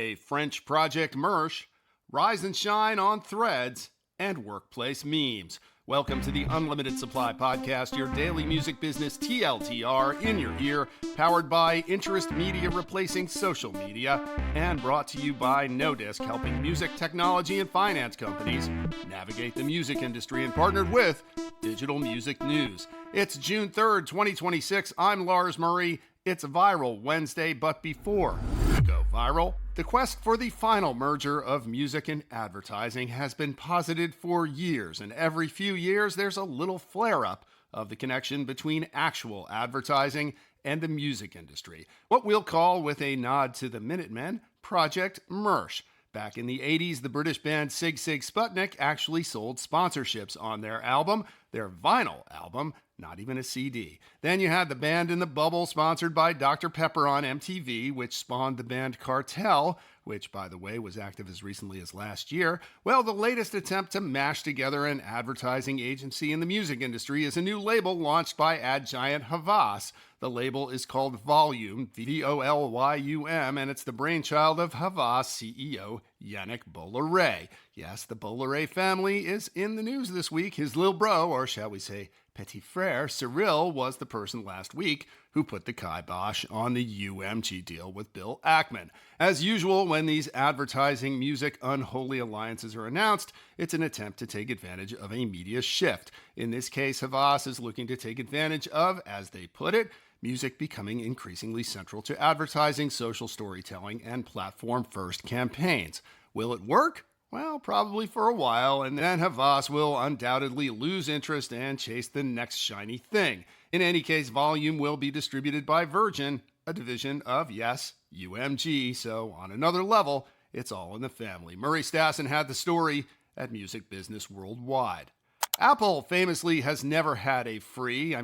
A French project mersh, rise and shine on threads, and workplace memes. Welcome to the Unlimited Supply Podcast, your daily music business TLTR in your ear, powered by Interest Media replacing social media, and brought to you by No Disc, helping music, technology, and finance companies navigate the music industry, and partnered with Digital Music News. It's June 3rd, 2026. I'm Lars Murray. It's Viral Wednesday, but before we go viral, the quest for the final merger of music and advertising has been posited for years, and every few years there's a little flare-up of the connection between actual advertising and the music industry. What we'll call, with a nod to the Minutemen, Project mersh. Back in the 80s, the British band Sig Sig Sputnik actually sold sponsorships on their album, their vinyl album, not even a CD. Then you had the Band in the Bubble, sponsored by Dr. Pepper on MTV, which spawned the band Cartel, which, by the way, was active as recently as last year. Well, the latest attempt to mash together an advertising agency in the music industry is a new label launched by ad giant Havas. The label is called Volume, V-O-L-Y-U-M, and it's the brainchild of Havas CEO Yannick Bollore. Yes, the Bollore family is in the news this week. His little bro, or shall we say petit frère, Cyril, was the person last week who put the kibosh on the UMG deal with Bill Ackman. As usual, when these advertising music unholy alliances are announced, it's an attempt to take advantage of a media shift. In this case, Havas is looking to take advantage of, as they put it, music becoming increasingly central to advertising, social storytelling, and platform-first campaigns. Will it work? Well, probably for a while, and then Havas will undoubtedly lose interest and chase the next shiny thing. In any case, Volume will be distributed by Virgin, a division of, yes, UMG, so on another level, it's all in the family. Murray Stassen had the story at Music Business Worldwide. Apple famously has never had a free,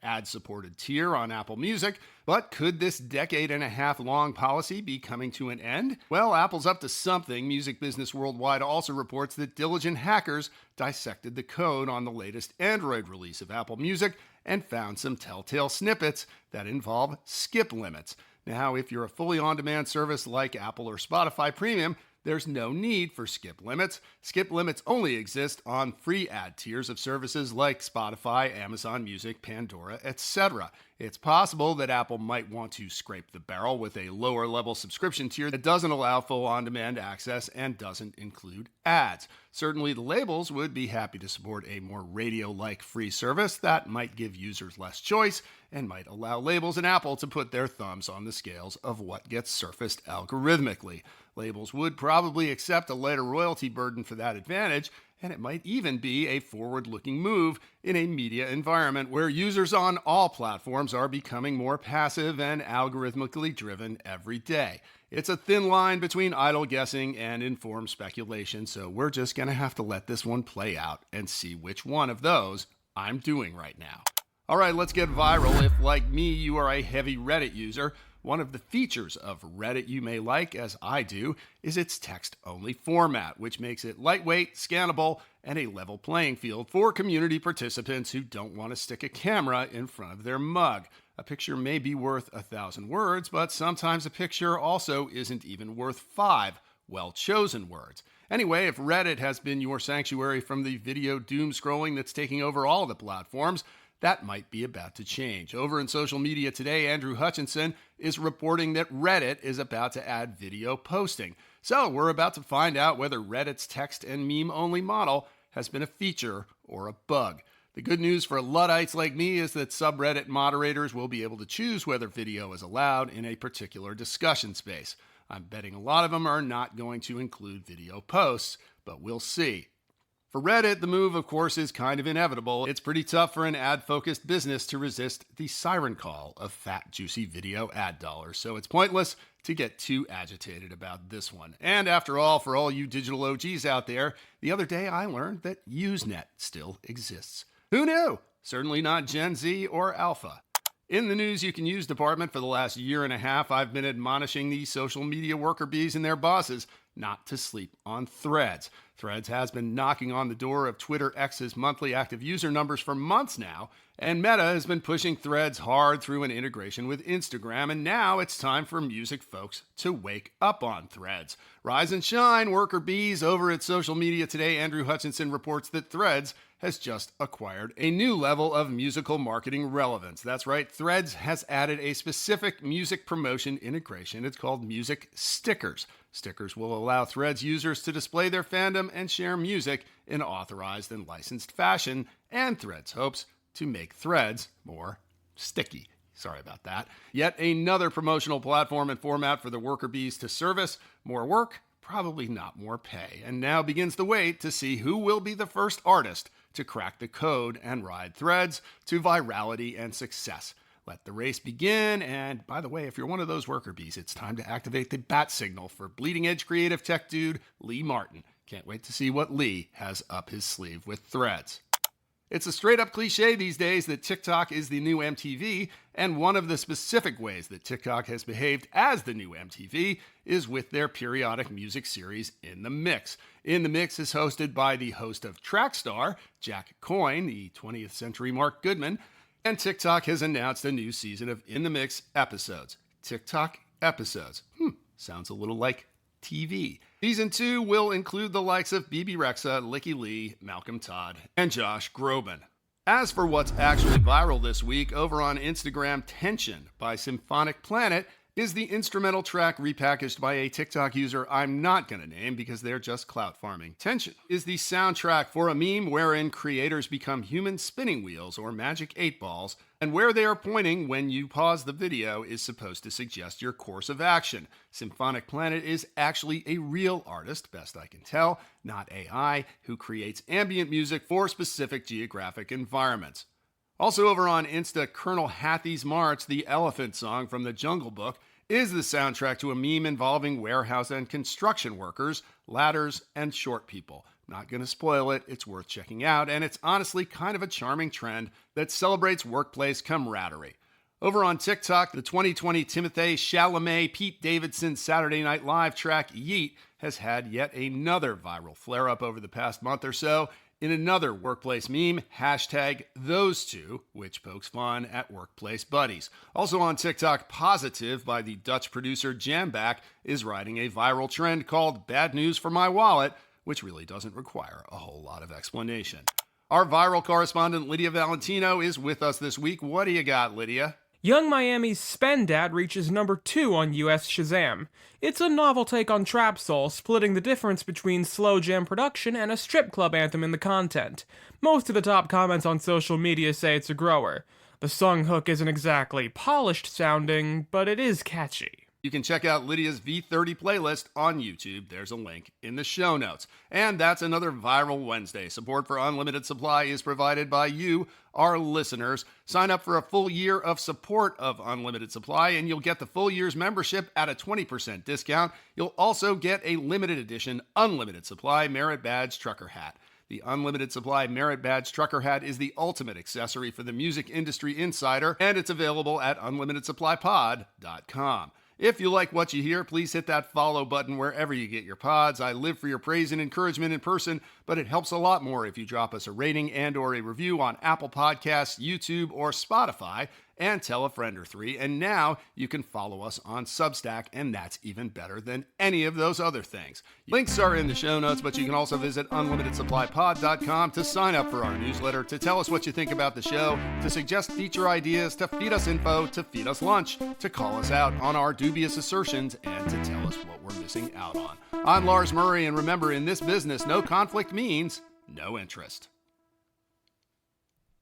ad-supported tier on Apple Music, but could this decade-and-a-half-long policy be coming to an end? Well, Apple's up to something. Music Business Worldwide also reports that diligent hackers dissected the code on the latest Android release of Apple Music and found some telltale snippets that involve skip limits. Now, if you're a fully on-demand service like Apple or Spotify Premium, there's no need for skip limits. Skip limits only exist on free ad tiers of services like Spotify, Amazon Music, Pandora, etc. It's possible that Apple might want to scrape the barrel with a lower level subscription tier that doesn't allow full on-demand access and doesn't include ads. Certainly the labels would be happy to support a more radio-like free service that might give users less choice and might allow labels and Apple to put their thumbs on the scales of what gets surfaced algorithmically. Labels would probably accept a lighter royalty burden for that advantage, and it might even be a forward-looking move in a media environment where users on all platforms are becoming more passive and algorithmically driven every day. It's a thin line between idle guessing and informed speculation, so we're just going to have to let this one play out and see which one of those I'm doing right now. All right, let's get viral. If, like me, you are a heavy Reddit user, one of the features of Reddit you may like, as I do, is its text-only format, which makes it lightweight, scannable, and a level playing field for community participants who don't want to stick a camera in front of their mug. A picture may be worth 1,000 words, but sometimes a picture also isn't even worth 5 well-chosen words. Anyway, if Reddit has been your sanctuary from the video doom scrolling that's taking over all the platforms, that might be about to change. Over in social media today, Andrew Hutchinson is reporting that Reddit is about to add video posting. So we're about to find out whether Reddit's text and meme-only model has been a feature or a bug. The good news for Luddites like me is that subreddit moderators will be able to choose whether video is allowed in a particular discussion space. I'm betting a lot of them are not going to include video posts, but we'll see. For Reddit, the move, of course, is kind of inevitable. It's pretty tough for an ad-focused business to resist the siren call of fat, juicy video ad dollars, so it's pointless to get too agitated about this one. And after all, for all you digital OGs out there, the other day I learned that Usenet still exists. Who knew? Certainly not Gen Z or Alpha. In the News You Can Use department, for the last year and a half, I've been admonishing the social media worker bees and their bosses not to sleep on Threads. Threads has been knocking on the door of Twitter X's monthly active user numbers for months now, and Meta has been pushing Threads hard through an integration with Instagram, and now it's time for music folks to wake up on Threads. Rise and shine, worker bees. Over at Social Media Today, Andrew Hutchinson reports that Threads has just acquired a new level of musical marketing relevance. That's right, Threads has added a specific music promotion integration. It's called Music Stickers. Stickers will allow Threads users to display their fandom and share music in authorized and licensed fashion, and Threads hopes to make Threads more sticky. Sorry about that. Yet another promotional platform and format for the worker bees to service. More work, probably not more pay. And now begins the wait to see who will be the first artist to crack the code and ride Threads to virality and success. Let the race begin. And by the way, if you're one of those worker bees, it's time to activate the bat signal for bleeding edge creative tech dude Lee Martin. Can't wait to see what Lee has up his sleeve with Threads. It's a straight up cliche these days that TikTok is the new MTV, and one of the specific ways that TikTok has behaved as the new MTV is with their periodic music series In the Mix. In the Mix is hosted by the host of Trackstar, Jack Coyne, the 20th century Mark Goodman, and TikTok has announced a new season of In the Mix episodes. TikTok episodes. Sounds a little like TV. Season 2 will include the likes of BB Rexa, Licky Lee, Malcolm Todd, and Josh Groban. As for what's actually viral this week, over on Instagram, Tension by Symphonic Planet is the instrumental track repackaged by a TikTok user I'm not going to name because they're just clout farming. Tension is the soundtrack for a meme wherein creators become human spinning wheels or magic 8 balls, and where they are pointing when you pause the video is supposed to suggest your course of action. Symphonic Planet is actually a real artist, best I can tell, not AI, who creates ambient music for specific geographic environments. Also over on Insta, Colonel Hattie's March, the elephant song from the Jungle Book, is the soundtrack to a meme involving warehouse and construction workers, ladders, and short people. Not going to spoil it, it's worth checking out, and it's honestly kind of a charming trend that celebrates workplace camaraderie. Over on TikTok, the 2020 Timothée Chalamet Pete Davidson Saturday Night Live track Yeet has had yet another viral flare-up over the past month or so, in another workplace meme, hashtag those two, which pokes fun at workplace buddies. Also on TikTok, Positive by the Dutch producer Jamback is riding a viral trend called Bad News for My Wallet, which really doesn't require a whole lot of explanation. Our viral correspondent Lydia Valentino is with us this week. What do you got, Lydia? Young Miami's Spendad reaches number 2 on US Shazam. It's a novel take on Trap Soul, splitting the difference between slow jam production and a strip club anthem in the content. Most of the top comments on social media say it's a grower. The song hook isn't exactly polished sounding, but it is catchy. You can check out Lydia's V30 playlist on YouTube. There's a link in the show notes. And that's another Viral Wednesday. Support for Unlimited Supply is provided by you, our listeners. Sign up for a full year of support of Unlimited Supply, and you'll get the full year's membership at a 20% discount. You'll also get a limited edition Unlimited Supply Merit Badge Trucker Hat. The Unlimited Supply Merit Badge Trucker Hat is the ultimate accessory for the music industry insider, and it's available at unlimitedsupplypod.com. If you like what you hear, please hit that follow button wherever you get your pods. I live for your praise and encouragement in person, but it helps a lot more if you drop us a rating and or a review on Apple Podcasts, YouTube, or Spotify, and tell a friend or 3. And now you can follow us on Substack, and that's even better than any of those other things. Links are in the show notes, but you can also visit unlimitedsupplypod.com to sign up for our newsletter, to tell us what you think about the show, to suggest feature ideas, to feed us info, to feed us lunch, to call us out on our dubious assertions, and to tell us what we're missing out on. I'm Lars Murray, and remember, in this business, no conflict means no interest.